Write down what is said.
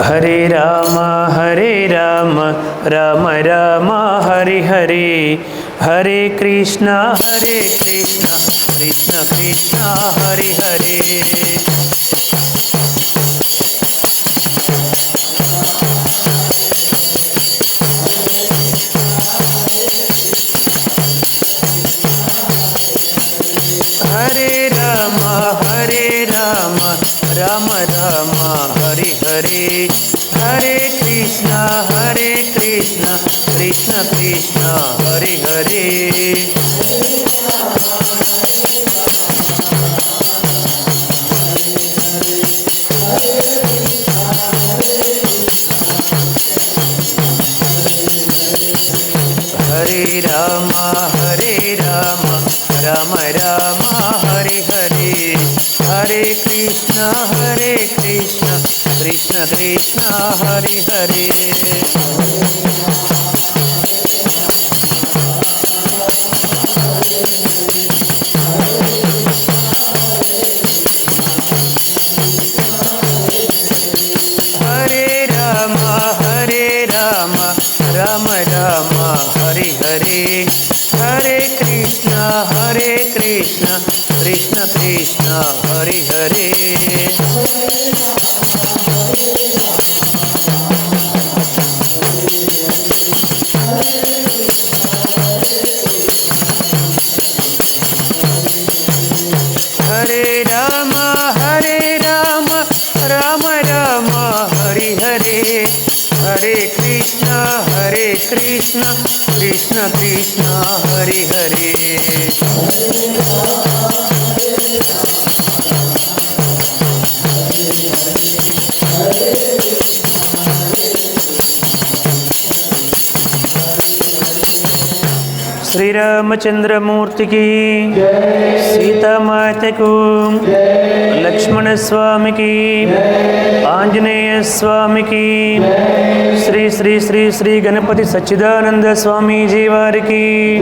हरे राम राम राम हरे हरे, हरे कृष्ण कृष्ण कृष्ण हरे हरे। हरे राम राम राम हरे हरे, हरे कृष्ण कृष्ण कृष्ण हरे हरे। हरे राम राम राम हरे हरे, हरे कृष्ण कृष्ण कृष्ण हरे हरे। हरे राम राम राम हरे हरे, हरे कृष्ण कृष्ण कृष्ण हरे हरे। हरे राम राम राम हरे हरे, हरे कृष्ण कृष्ण कृष्ण हरे हरे। श्री रामचंद्र मूर्ति की, सीता माता को, लक्ष्मण स्वामी की, आंजनेय स्वामी की, श्री श्री श्री श्री गणपति सच्चिदानंद स्वामी जी वार की।